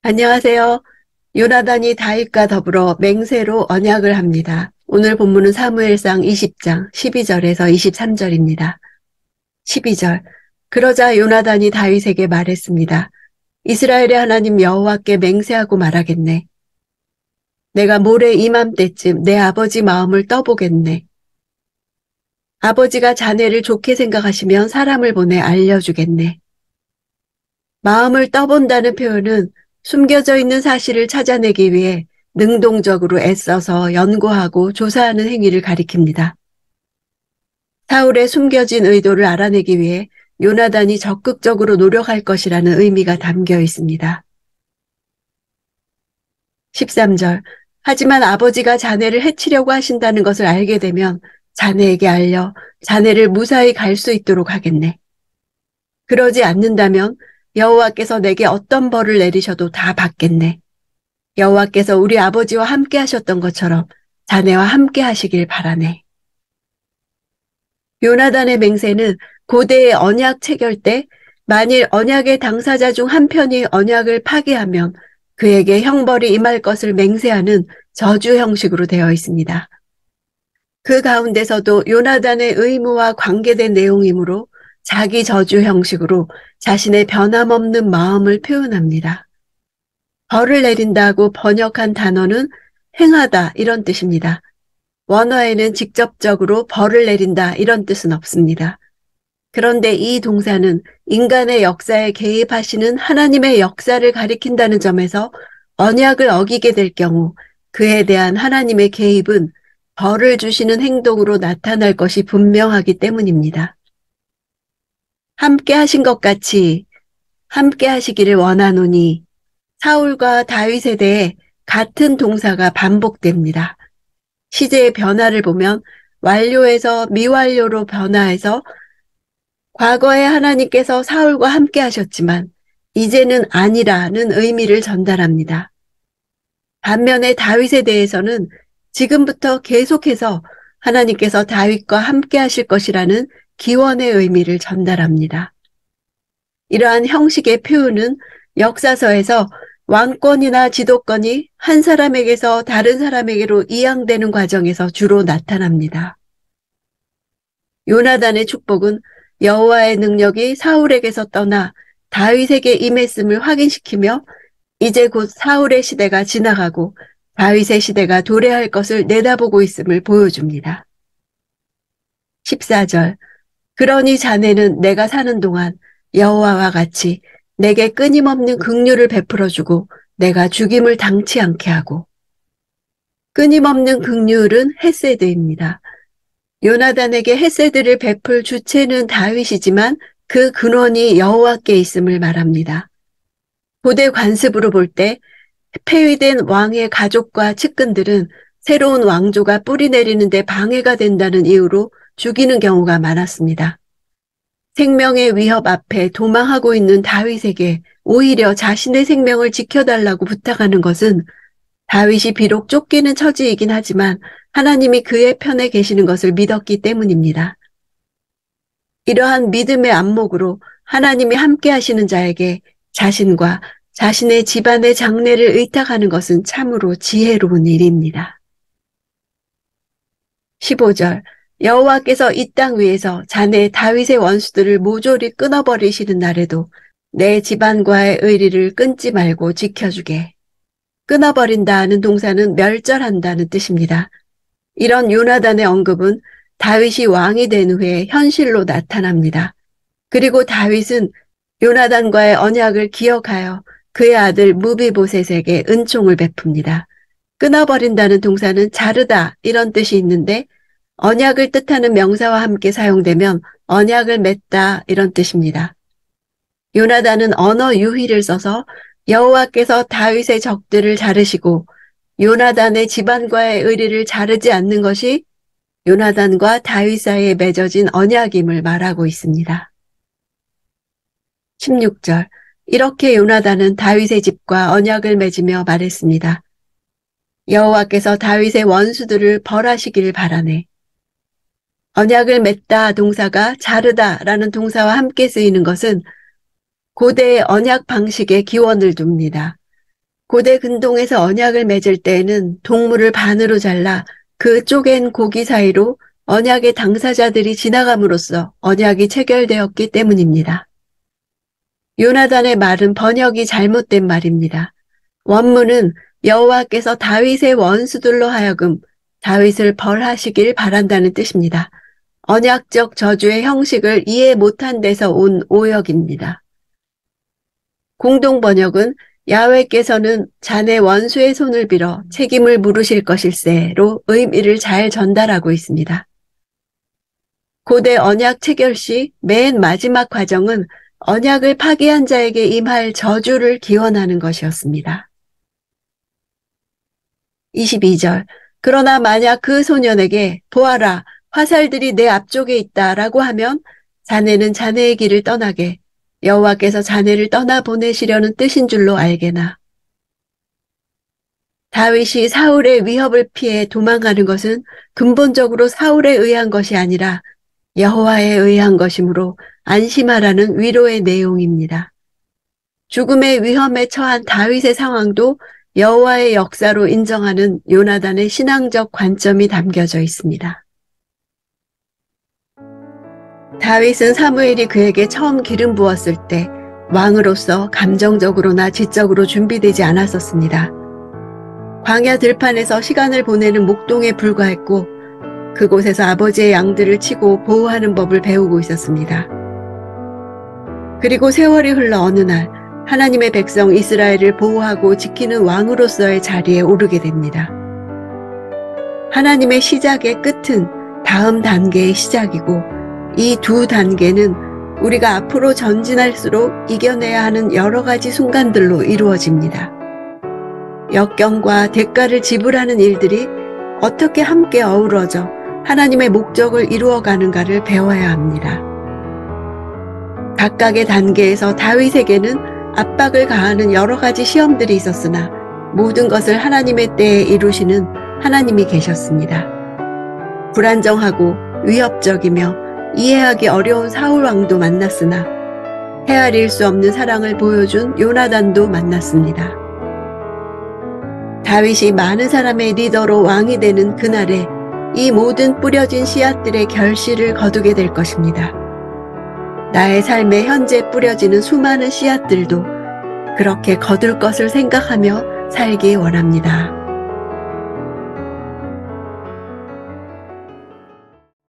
안녕하세요. 요나단이 다윗과 더불어 맹세로 언약을 합니다. 오늘 본문은 사무엘상 20장 12절에서 23절입니다. 12절. 그러자 요나단이 다윗에게 말했습니다. 이스라엘의 하나님 여호와께 맹세하고 말하겠네. 내가 모레 이맘때쯤 내 아버지 마음을 떠보겠네. 아버지가 자네를 좋게 생각하시면 사람을 보내 알려주겠네. 마음을 떠본다는 표현은 숨겨져 있는 사실을 찾아내기 위해 능동적으로 애써서 연구하고 조사하는 행위를 가리킵니다. 사울의 숨겨진 의도를 알아내기 위해 요나단이 적극적으로 노력할 것이라는 의미가 담겨 있습니다. 13절. 하지만 아버지가 자네를 해치려고 하신다는 것을 알게 되면 자네에게 알려 자네를 무사히 갈 수 있도록 하겠네. 그러지 않는다면 여호와께서 내게 어떤 벌을 내리셔도 다 받겠네. 여호와께서 우리 아버지와 함께 하셨던 것처럼 자네와 함께 하시길 바라네. 요나단의 맹세는 고대의 언약 체결 때 만일 언약의 당사자 중 한 편이 언약을 파기하면 그에게 형벌이 임할 것을 맹세하는 저주 형식으로 되어 있습니다. 그 가운데서도 요나단의 의무와 관계된 내용이므로 자기 저주 형식으로 자신의 변함없는 마음을 표현합니다. 벌을 내린다고 번역한 단어는 행하다 이런 뜻입니다. 원어에는 직접적으로 벌을 내린다 이런 뜻은 없습니다. 그런데 이 동사는 인간의 역사에 개입하시는 하나님의 역사를 가리킨다는 점에서 언약을 어기게 될 경우 그에 대한 하나님의 개입은 벌을 주시는 행동으로 나타날 것이 분명하기 때문입니다. 함께 하신 것 같이 함께 하시기를 원하노니 사울과 다윗에 대해 같은 동사가 반복됩니다. 시제의 변화를 보면 완료에서 미완료로 변화해서 과거에 하나님께서 사울과 함께 하셨지만 이제는 아니라는 의미를 전달합니다. 반면에 다윗에 대해서는 지금부터 계속해서 하나님께서 다윗과 함께 하실 것이라는 기원의 의미를 전달합니다. 이러한 형식의 표현은 역사서에서 왕권이나 지도권이 한 사람에게서 다른 사람에게로 이양되는 과정에서 주로 나타납니다. 요나단의 축복은 여호와의 능력이 사울에게서 떠나 다윗에게 임했음을 확인시키며 이제 곧 사울의 시대가 지나가고 다윗의 시대가 도래할 것을 내다보고 있음을 보여줍니다. 14절. 그러니 자네는 내가 사는 동안 여호와와 같이 내게 끊임없는 긍휼을 베풀어주고 내가 죽임을 당치 않게 하고. 끊임없는 긍휼은 헤세드입니다. 요나단에게 헤세드를 베풀 주체는 다윗이지만 그 근원이 여호와께 있음을 말합니다. 고대 관습으로 볼 때 폐위된 왕의 가족과 측근들은 새로운 왕조가 뿌리 내리는데 방해가 된다는 이유로 죽이는 경우가 많았습니다. 생명의 위협 앞에 도망하고 있는 다윗에게 오히려 자신의 생명을 지켜달라고 부탁하는 것은 다윗이 비록 쫓기는 처지이긴 하지만 하나님이 그의 편에 계시는 것을 믿었기 때문입니다. 이러한 믿음의 안목으로 하나님이 함께 하시는 자에게 자신과 자신의 집안의 장래를 의탁하는 것은 참으로 지혜로운 일입니다. 15절. 여호와께서 이 땅 위에서 자네 다윗의 원수들을 모조리 끊어버리시는 날에도 내 집안과의 의리를 끊지 말고 지켜주게. 끊어버린다는 동사는 멸절한다는 뜻입니다. 이런 요나단의 언급은 다윗이 왕이 된 후에 현실로 나타납니다. 그리고 다윗은 요나단과의 언약을 기억하여 그의 아들 무비보셋에게 은총을 베풉니다. 끊어버린다는 동사는 자르다 이런 뜻이 있는데 언약을 뜻하는 명사와 함께 사용되면 언약을 맺다 이런 뜻입니다. 요나단은 언어 유희를 써서 여호와께서 다윗의 적들을 자르시고 요나단의 집안과의 의리를 자르지 않는 것이 요나단과 다윗 사이에 맺어진 언약임을 말하고 있습니다. 16절. 이렇게 요나단은 다윗의 집과 언약을 맺으며 말했습니다. 여호와께서 다윗의 원수들을 벌하시기를 바라네. 언약을 맺다 동사가 자르다라는 동사와 함께 쓰이는 것은 고대의 언약 방식에 기원을 둡니다. 고대 근동에서 언약을 맺을 때에는 동물을 반으로 잘라 그 쪼갠 고기 사이로 언약의 당사자들이 지나감으로써 언약이 체결되었기 때문입니다. 요나단의 말은 번역이 잘못된 말입니다. 원문은 여호와께서 다윗의 원수들로 하여금 다윗을 벌하시길 바란다는 뜻입니다. 언약적 저주의 형식을 이해 못한 데서 온 오역입니다. 공동 번역은 야훼께서는 자네 원수의 손을 빌어 책임을 물으실 것일세로 의미를 잘 전달하고 있습니다. 고대 언약 체결 시 맨 마지막 과정은 언약을 파기한 자에게 임할 저주를 기원하는 것이었습니다. 22절 그러나 만약 그 소년에게 보아라 화살들이 내 앞쪽에 있다라고 하면 자네는 자네의 길을 떠나게 여호와께서 자네를 떠나보내시려는 뜻인 줄로 알게나. 다윗이 사울의 위협을 피해 도망가는 것은 근본적으로 사울에 의한 것이 아니라 여호와에 의한 것이므로 안심하라는 위로의 내용입니다. 죽음의 위험에 처한 다윗의 상황도 여호와의 역사로 인정하는 요나단의 신앙적 관점이 담겨져 있습니다. 다윗은 사무엘이 그에게 처음 기름 부었을 때 왕으로서 감정적으로나 지적으로 준비되지 않았었습니다. 광야 들판에서 시간을 보내는 목동에 불과했고 그곳에서 아버지의 양들을 치고 보호하는 법을 배우고 있었습니다. 그리고 세월이 흘러 어느 날 하나님의 백성 이스라엘을 보호하고 지키는 왕으로서의 자리에 오르게 됩니다. 하나님의 시작의 끝은 다음 단계의 시작이고 이 두 단계는 우리가 앞으로 전진할수록 이겨내야 하는 여러 가지 순간들로 이루어집니다. 역경과 대가를 지불하는 일들이 어떻게 함께 어우러져 하나님의 목적을 이루어가는가를 배워야 합니다. 각각의 단계에서 다윗에게는 압박을 가하는 여러 가지 시험들이 있었으나 모든 것을 하나님의 때에 이루시는 하나님이 계셨습니다. 불안정하고 위협적이며 이해하기 어려운 사울왕도 만났으나 헤아릴 수 없는 사랑을 보여준 요나단도 만났습니다. 다윗이 많은 사람의 리더로 왕이 되는 그날에 이 모든 뿌려진 씨앗들의 결실을 거두게 될 것입니다. 나의 삶에 현재 뿌려지는 수많은 씨앗들도 그렇게 거둘 것을 생각하며 살기 원합니다.